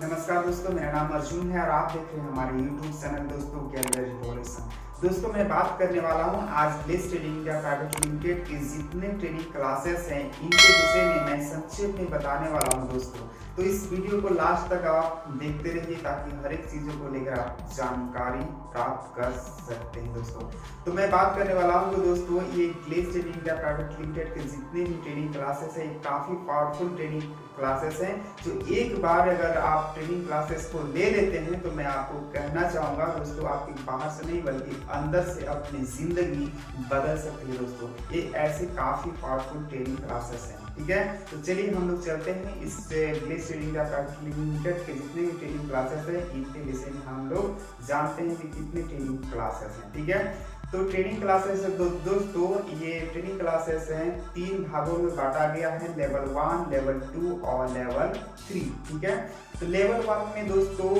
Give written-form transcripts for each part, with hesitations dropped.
नमस्कार दोस्तों, मेरा नाम अर्जुन है और आप देख रहे हैं हमारे YouTube चैनल दोस्तों कैरियर रिवॉल्यूशन। दोस्तों मैं बात करने वाला हूं आज bless training India private limited के जितने ट्रेनिंग क्लासेस हैं इनके विषय में मैं संक्षेप में बताने वाला हूं दोस्तों। तो इस वीडियो को लास्ट तक आप देखते रहिए ताकि हर एक चीज़ों को लेकर आप जानकारी प्राप्त कर सकते हैं दोस्तों। तो मैं बात करने वाला हूँ दोस्तों ये bless training India private limited के जितने भी ट्रेनिंग क्लासेस हैं काफ़ी पावरफुल ट्रेनिंग क्लासेस हैं जो एक बार अगर आप ट्रेनिंग क्लासेस को ले लेते हैं तो मैं आपको कहना चाहूँगा दोस्तों आपकी बाहर से नहीं बल्कि अंदर से अपनी ज़िंदगी बदल सकती है दोस्तों। ये ऐसे काफ़ी पावरफुल ट्रेनिंग क्लासेस हैं, ठीक है। तो चलिए हम लोग चलते हैं इस bless training India private limited के जितने भी ट्रेनिंग क्लासेस हैं इनके विषय में हम लोग जानते हैं कि कितने ट्रेनिंग क्लासेस हैं, ठीक है। तो ट्रेनिंग क्लासेस दोस्तों ये ट्रेनिंग क्लासेस हैं 3 भागों में बांटा गया है, लेवल 1, लेवल 2 और लेवल 3, ठीक है। तो लेवल 1 में दोस्तों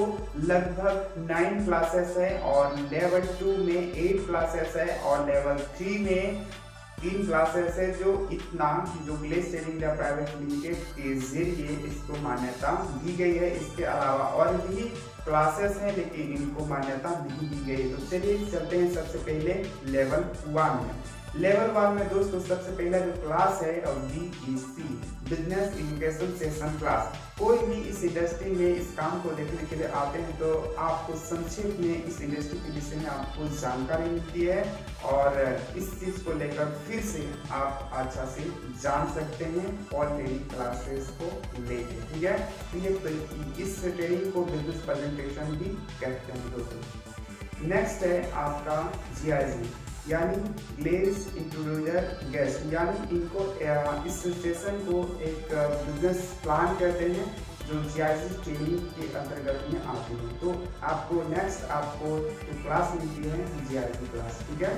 लगभग 9 क्लासेस है और लेवल 2 में 8 क्लासेस है और लेवल 3 में 3 क्लासेस है जो bless training India private limited के जरिए इसको मान्यता दी गई है। इसके अलावा और भी क्लासेस हैं लेकिन इनको मान्यता नहीं दी गई। तो चलिए चलते हैं सबसे पहले लेवल 1 में। लेवल 1 में दोस्तों सबसे पहला जो क्लास है BEC business education session class. कोई भी इस इंडस्ट्री में इस काम को देखने के लिए आते हैं तो आपको संक्षेप में इस इंडस्ट्री के विषय में आपको जानकारी मिलती है और इस चीज़ को लेकर फिर से आप अच्छा से जान सकते हैं और ट्रेनिंग क्लासेस को लेके, ठीक है। ये इस ट्रेनिंग को बिजनेस प्रेजेंटेशन भी कहते हैं दोस्तों। नेक्स्ट है आपका GIG यानी ग्लेस इंट्रोड्यूसर गेस्ट, यानी इनको इस सेशन को एक बिजनेस प्लान कहते हैं जो GIG ट्रेनिंग के अंतर्गत में आती है। तो आपको नेक्स्ट आपको जो क्लास मिलती है GIG क्लास, ठीक है।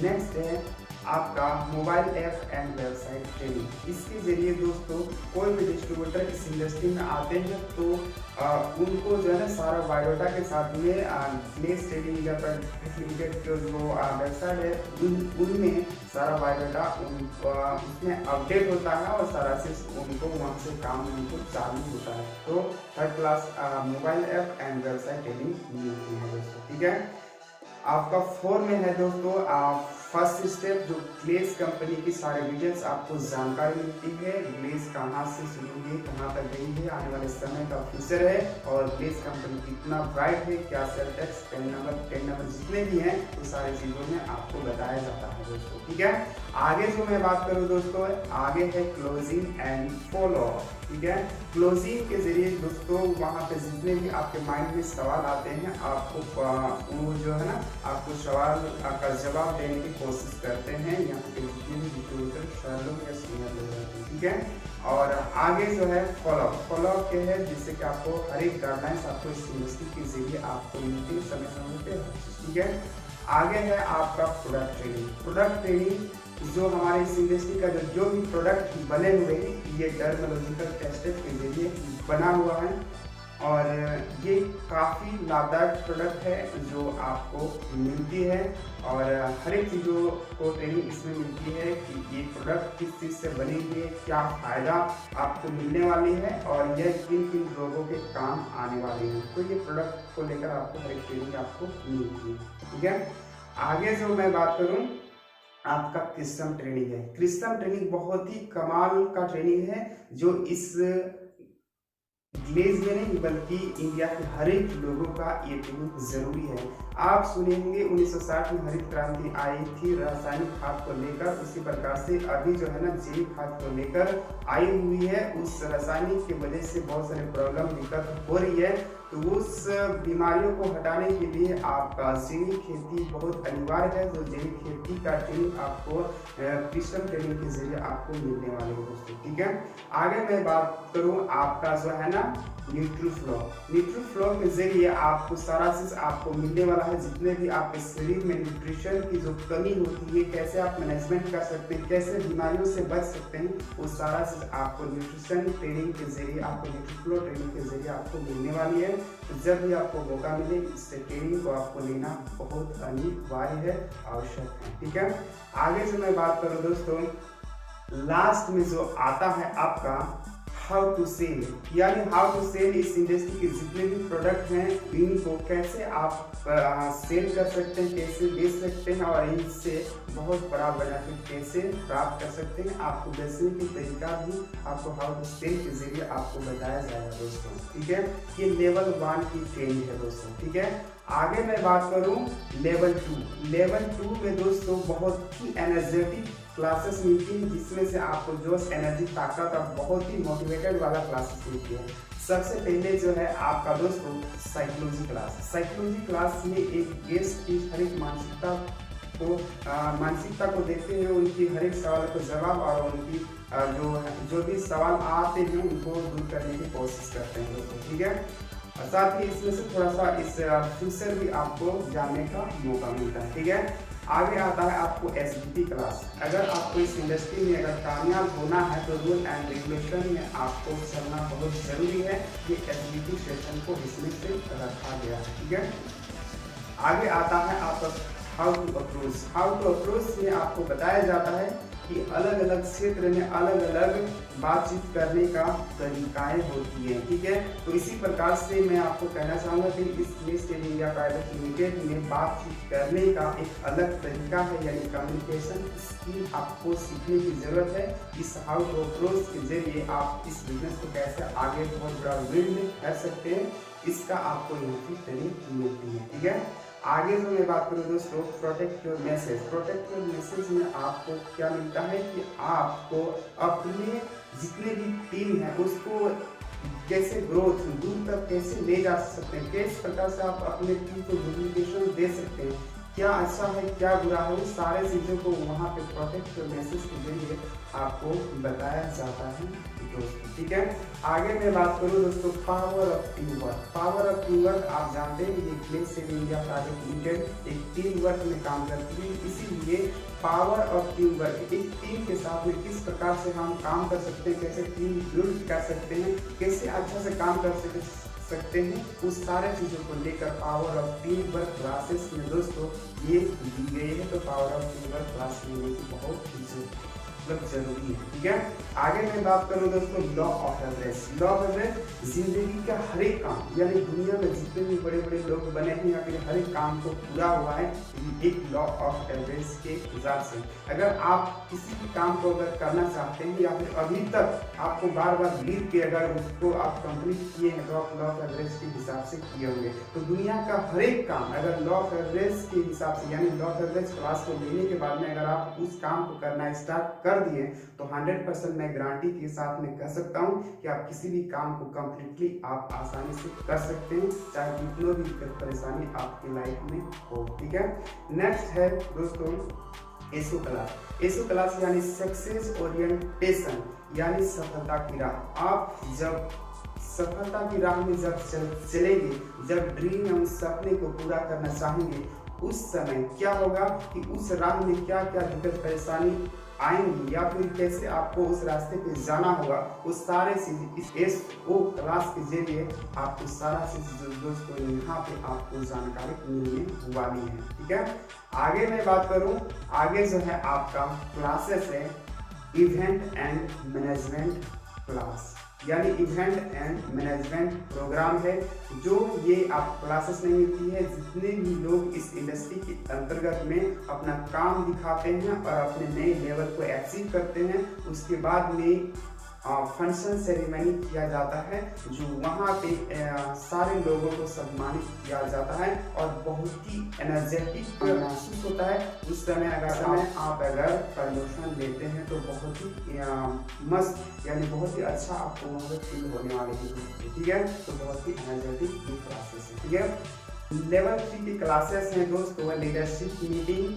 नेक्स्ट है आपका mobile app and website training. इसके जरिए दोस्तों कोई भी डिस्ट्रीब्यूटर इस इंडस्ट्री में आते हैं तो उनको जो है ना सारा बायोडाटा के साथ में bless training India private limited जो वेबसाइट है उनमें सारा बायोडाटा उसमें अपडेट होता है और सारा चीज उनको वहाँ से काम उनको चालू होता है। तो third class mobile app and website training मिलती है दोस्तों, ठीक है। आपका 4 में है दोस्तों फर्स्ट स्टेप जो ग्लेस कंपनी की सारे डिटेल्स आपको जानकारी मिलती है। ग्लेस कहाँ से शुरू हुई, कहाँ तक गई है, आने वाले समय का फ्यूचर है और ग्लेस कंपनी कितना ब्राइट है, क्या सेल टैक्स 10 नंबर जितने भी हैं वो सारी चीज़ों में आपको बताया जाता है दोस्तों, ठीक है। आगे जो मैं बात करूँ दोस्तों आगे है क्लोजिंग एंड फॉलो, ठीक है। क्लोजिंग के जरिए दोस्तों वहाँ पे जितने भी आपके माइंड में सवाल आते हैं आपको वो जो है ना आपको सवाल का जवाब देने की कोशिश करते हैं यहाँ पे जितने भी डिस्ट्रीब्यूटर सर लोग या सीनियर लोग रहते हैं, ठीक है। और आगे जो है फॉलोअप के है जिससे कि आपको हर एक गाइडलाइंस आपको इस यूनिवर्सिटी के जरिए आपको मिलती है समय पे, ठीक है। आगे है आपका प्रोडक्ट ट्रेनिंग जो हमारे इस इंडस्ट्री का जो भी प्रोडक्ट बने हुए हैं ये डर्मोलॉजिकल टेस्टेड के जरिए बना हुआ है और ये काफ़ी लाभदायक प्रोडक्ट है जो आपको मिलती है और हर एक चीज़ों को ट्रेनिंग इसमें मिलती है कि ये प्रोडक्ट किस चीज़ से बनी हुई है, क्या फ़ायदा आपको मिलने वाली है और यह किन किन रोगों के काम आने वाले हैं। तो ये प्रोडक्ट को लेकर आपको हर एक ट्रेनिंग आपको मिलती है, ठीक है। आगे जो मैं बात करूँ आपका क्रिस्टम ट्रेनिंग है। क्रिस्टम ट्रेनिंग बहुत ही कमाल का ट्रेनिंग है जो इस ग्लेस में नहीं बल्कि इंडिया के हर एक लोगों का ये ट्रेनिंग जरूरी है। आप सुनेंगे 1960 में हरित क्रांति आई थी रासायनिक खाद को लेकर, उसी प्रकार से अभी जो है ना जैविक खाद को लेकर आई हुई है। उस रासायनिक की वजह से बहुत सारे प्रॉब्लम दिक्कत हो रही है तो उस बीमारियों को हटाने के लिए आपका जैविक खेती बहुत अनिवार्य है। जो जैविक खेती का ट्रेनिंग आपको क्रिस्टम ट्रेनिंग के जरिए आपको मिलने वाले हैं दोस्तों, ठीक है। आगे मैं बात करूँ आपका जो है ना न्यूट्रीफ्लो के जरिए आपको सारा चीज आपको मिलने वाला है। जितने भी आपके शरीर में न्यूट्रिशन की जो कमी होती है कैसे आप मैनेजमेंट कर सकते हैं, कैसे बीमारियों से बच सकते हैं, वो सारा चीज आपको न्यूट्रिशन ट्रेनिंग के जरिए आपको न्यूट्रीफ्लो ट्रेनिंग के जरिए आपको मिलने वाली है। तो जब भी आपको मौका मिले इस ट्रेनिंग को आपको लेना बहुत अनिवार्य है, आवश्यक है, ठीक है। आगे से मैं बात करूँ दोस्तों लास्ट में जो आता है आपका हाउ टू सेल, यानी हाउ टू सेल इस इंडस्ट्री के जितने भी प्रोडक्ट हैं इनको कैसे आप सेल कर सकते हैं, कैसे बेच सकते हैं और इनसे बहुत बड़ा बेनिफिट कैसे प्राप्त कर सकते हैं। आपको बेचने की तरीका भी आपको हाउ टू सेल के जरिए आपको बताया जाएगा दोस्तों, ठीक है। ये लेवल 1 की ट्रेनिंग है दोस्तों, ठीक है। आगे मैं बात करूं लेवल 2। लेवल 2 में दोस्तों बहुत ही एनर्जेटिक क्लासेस मिलती है, जिसमें से आपको जोश, एनर्जी, ताकत और बहुत ही मोटिवेटेड वाला क्लासेस मिलती है। सबसे पहले जो है आपका दोस्तों साइकोलॉजी क्लास। साइकोलॉजी क्लास में एक गेस्ट की हर एक मानसिकता को देखते हुए उनकी हर एक सवाल को जवाब और उनकी जो भी सवाल आते हैं उनको दूर करने की कोशिश करते हैं दोस्तों, ठीक है। और साथ ही इसमें से थोड़ा सा इस फ्यूचर भी आपको जानने का मौका मिलता है, ठीक है। आगे आता है आपको SBT क्लास। अगर आपको इस इंडस्ट्री में अगर कामयाब होना है तो रूल एंड रेगुलेशन में आपको चलना बहुत जरूरी है। ये SBT सेशन को इसमें से रखा गया है, ठीक है। आगे आता है आपका how to approach. How to approach में आपको बताया जाता है कि अलग अलग क्षेत्र में अलग अलग बातचीत करने का तरीकाएं होती हैं, ठीक है। तो इसी प्रकार से मैं आपको कहना चाहूँगा कि इस लेस्ट इन इंडिया प्राइवेट लिमिटेड में बातचीत करने का एक अलग तरीका है, यानी कम्युनिकेशन स्किल आपको सीखने की जरूरत है। इस हाउ टू अप्रोच के जरिए आप इस बिजनेस को कैसे आगे बहुत बड़ा फील्ड में कर सकते हैं, इसका आपको यहाँ की ट्रेनिंग मिलती है, ठीक है। आगे जो मैं बात करूँ दोस्तों protect your message. Protect your message में आपको क्या मिलता है कि आपको अपने जितने भी टीम है उसको कैसे ग्रोथ दूर तक कैसे ले जा सकते हैं, किस प्रकार से आप अपने टीम को कम्युनिकेशन दे सकते हैं, क्या अच्छा है क्या बुरा है, उस सारे चीज़ों को वहाँ पे प्रोटेक्ट योर मैसेज के जरिए आपको बताया जाता है दोस्तों, ठीक है। आगे मैं बात करूँ दोस्तों power of team work. Power of team work आप जानते हैं ये लेस्ट इन इंडिया प्राइवेट लिमिटेड एक टीम वर्क में काम करती है, इसीलिए पावर ऑफ टीम वर्क एक टीम के साथ में किस प्रकार से हम काम कर सकते हैं, कैसे टीम बिल्ड कर सकते हैं, कैसे अच्छा से काम कर सकते हैं, उस सारे चीज़ों को लेकर power of team work classes में दोस्तों ये दी गई है। तो power of team work class लेने की बहुत जरूरी है, ठीक है। आगे मैं बात करूँ दोस्तों law of average. Law of average जिंदगी का हर एक काम, यानी दुनिया में जितने भी बड़े बड़े लोग बने हैं या फिर हर एक काम को पूरा हुआ है एक लॉ ऑफ एवरेज के हिसाब से। अगर आप किसी भी काम को अगर करना चाहते हैं या फिर अभी तक आपको बार बार लीड के अगर उसको आप कंप्लीट किए हैं तो आप लॉ ऑफ एवरेज के हिसाब से किए होंगे। तो दुनिया का हर एक काम अगर लॉ ऑफ एवरेज के हिसाब से, यानी लॉ ऑफ एवरेज क्लास को लेने के बाद में अगर आप उस काम को करना स्टार्ट कर दिए तो 100% मैं गारंटी के साथ में कह सकता हूं कि आप किसी भी काम को कंप्लीटली आप आसानी से कर सकते हैं, चाहे कितनी भी परेशानी आपकी लाइफ में हो, ठीक है। नेक्स्ट है दोस्तों एसओ क्लास। एसओ क्लास यानी सक्सेस ओरिएंटेशन, यानी सफलता की राह। आप जब सफलता की राह में जब चलेंगे, जब ड्रीम या उस सपने को पूरा करना चाहेंगे, उस समय क्या होगा कि उस राह में क्या क्या दिक्कत परेशानी आएंगी या फिर कैसे आपको उस रास्ते पे जाना होगा, उस सारे चीज इस एसओ क्लास के जरिए आपको सारा चीज दोस्तों यहाँ पे आपको जानकारी मिलने वाली है, ठीक है। आगे मैं बात करूँ, आगे जो है आपका क्लासेस है इवेंट एंड मैनेजमेंट क्लास, यानी इवेंट एंड मैनेजमेंट प्रोग्राम है। जो ये आप क्लासेस में मिलती है, जितने भी लोग इस इंडस्ट्री के अंतर्गत में अपना काम दिखाते हैं और अपने नए लेवल को अचीव करते हैं, उसके बाद में फंक्शन सेरेमनी किया जाता है, जो वहाँ पे सारे लोगों को सम्मानित किया जाता है और बहुत ही एनर्जेटिक महसूस होता है। उस समय आप अगर प्रमोशन लेते हैं तो बहुत ही मस्त, यानी बहुत ही अच्छा आपको वहाँ पे फील होने वाले हैं, ठीक है। तो बहुत ही एनर्जेटिक क्लासेस है, ठीक है। लेवल 3 की क्लासेस हैं दोस्तों लीडरशिप मीटिंग,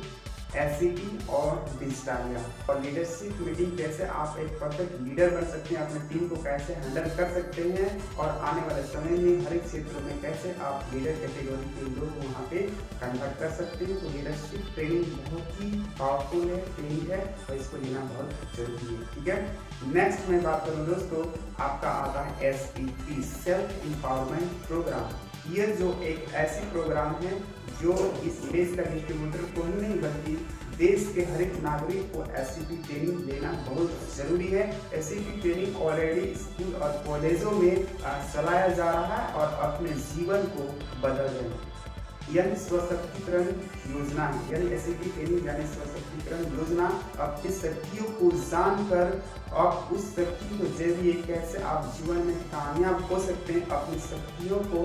एससीटी और डिजिटालिया। और लीडरशिप मीटिंग कैसे आप एक परफेक्ट लीडर बन सकते हैं, अपने टीम को कैसे हैंडल कर सकते हैं और आने वाले समय में हर एक क्षेत्र में कैसे आप लीडर कैटेगरी के लोग वहाँ पे कंडक्ट कर सकते हैं। तो लीडरशिप ट्रेनिंग बहुत ही पावरफुल है, ट्रेनिंग है और इसको लेना बहुत जरूरी है, ठीक है। नेक्स्ट मैं बात करूँ दोस्तों, आपका आता है SEP सेल्फ एम्पावरमेंट प्रोग्राम। ये जो एक ऐसी प्रोग्राम है जो इस देश का डिस्ट्रीब्यूटर को ही नहीं बल्कि देश के हर एक नागरिक को SCP ट्रेनिंग लेना बहुत ज़रूरी है। SCP ट्रेनिंग ऑलरेडी स्कूल और कॉलेजों में चलाया जा रहा है और अपने जीवन को बदल रहे हैं। यानी स्वशक्तिकरण योजना है, यानी SCP ट्रेनिंग यानी स्वशक्तिकरण योजना। अपनी शक्तियों को जानकर आप उस शक्ति को जरिए कैसे आप जीवन में कामयाब हो सकते हैं, अपनी शक्तियों को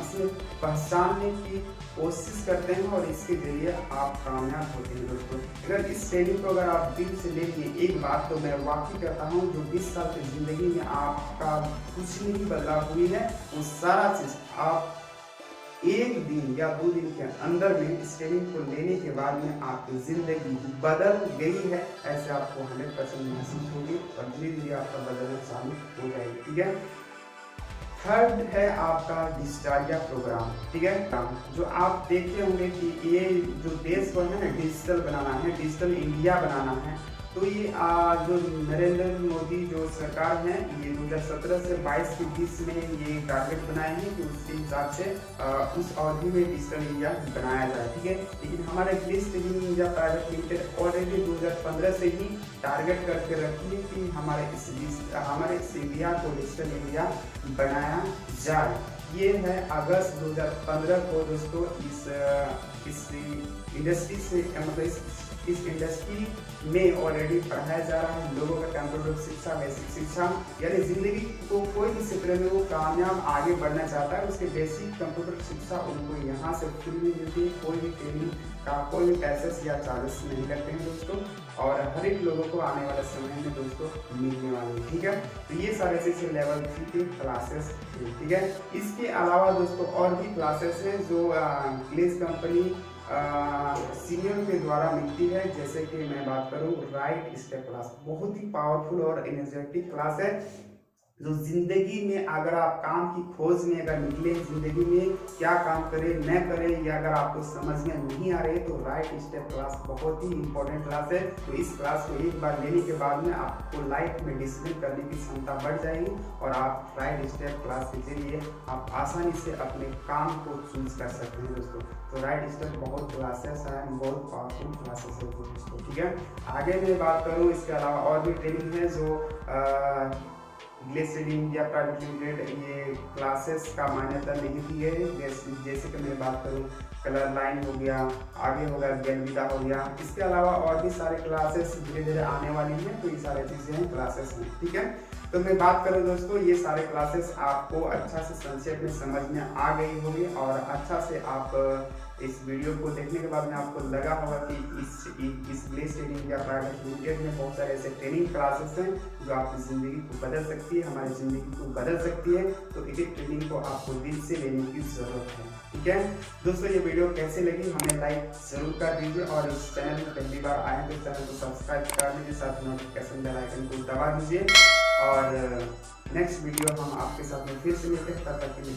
इसमें पहचानने की कोशिश करते हैं और इसके जरिए आप कामयाब होते हैं। दोस्तों अगर इस ट्रेनिंग को अगर आप दिल से लेंगे, एक बात तो मैं वाकई कहता हूँ, जो 20 साल की ज़िंदगी में आपका कुछ नहीं बदलाव हुई है, वो सारा चीज़ आप 1 दिन या 2 दिन के अंदर में इस ट्रेनिंग को लेने के बाद में आपकी ज़िंदगी बदल गई है, ऐसे आपको 100% महसूस होगी और धीरे धीरे आपका बदलना चालू हो जाएगी। ठीक है। थर्ड है आपका डिजिटालिया प्रोग्राम। ठीक है, जो आप देखे होंगे कि ये जो देश को है ना डिजिटल बनाना है, डिजिटल इंडिया बनाना है, तो ये जो नरेंद्र मोदी जो सरकार है, ये 2017 से 22 के बीच में ये टारगेट बनाए हैं कि उसके हिसाब से उस अवधि में डिजिटल इंडिया बनाया जाए। ठीक है, लेकिन हमारे ग्लिस training India private limited already 2015 से ही टारगेट करके रखी है कि हमारे इस इंडिया को डिजिटल इंडिया बनाया जाए। ये है अगस्त 2015 को दोस्तों इस इंडस्ट्री से मतलब इस इंडस्ट्री में ऑलरेडी पढ़ाया जा रहा है लोगों का कंप्यूटर शिक्षा, बेसिक शिक्षा, यानी जिंदगी को कोई भी क्षेत्र में वो कामयाब आगे बढ़ना चाहता है, उसके बेसिक कंप्यूटर शिक्षा उनको यहाँ से फ्री में मिलती है। कोई भी ट्रेनिंग का कोई भी पैसेस या चार्जेस नहीं लगते हैं दोस्तों, और हर एक लोगों को आने वाले समय में दोस्तों मिलने वाले हैं। ठीक है, तो ये सारे चीज़ लेवल 3 के क्लासेस। ठीक है, इसके अलावा दोस्तों और भी क्लासेस हैं जो ग्लेस कंपनी सीनियर के द्वारा मिलती है। जैसे कि मैं बात करूं राइट स्टेप क्लास, बहुत ही पावरफुल और एनर्जेटिक क्लास है, जो जिंदगी में अगर आप काम की खोज में अगर निकले, जिंदगी में क्या काम करें न करें, या अगर आपको समझ में नहीं आ रही है, तो राइट स्टेप क्लास बहुत ही इंपॉर्टेंट क्लास है। तो इस क्लास को एक बार लेने के बाद में आपको लाइफ में डिसिप्लिन करने की क्षमता बढ़ जाएगी और आप राइट स्टेप क्लास के जरिए आप आसानी से अपने काम को चूज कर सकते हैं दोस्तों। तो राइट स्टेप बहुत क्लासेस है, बहुत पावरफुल क्लासेस है दोस्तों। ठीक है, आगे मैं बात करूँ इसके अलावा और भी ट्रेनिंग है जो glace training India private limited ये क्लासेस का मान्यता नहीं दी है। जैसे कि मैं बात करूँ कलर लाइन हो गया, आगे हो गया गेलविदा हो गया, इसके अलावा और भी सारे क्लासेस धीरे धीरे आने वाली हैं। तो ये सारी चीज़ें हैं क्लासेस में। ठीक है, तो मैं बात करूँ दोस्तों, ये सारे क्लासेस आपको अच्छा से संक्षेप में समझ में आ गई होगी और अच्छा से आप इस वीडियो को देखने के बाद में आपको लगा होगा कि इस glace training India private limited में बहुत सारे ऐसे ट्रेनिंग क्लासेस हैं जो आपकी ज़िंदगी को बदल सकती है, हमारी ज़िंदगी को बदल सकती है। तो इस ट्रेनिंग को आपको दिल से लेने की ज़रूरत है। ठीक है दोस्तों, ये वीडियो कैसे लगी हमें लाइक जरूर कर दीजिए और इस चैनल में पहली बार आए तो चैनल को सब्सक्राइब कर दीजिए, साथ नोटिफिकेशन बेल आइकन को दबा दीजिए और नेक्स्ट वीडियो हम आपके साथ में फिर से मिलते हैं। तब तक के लिए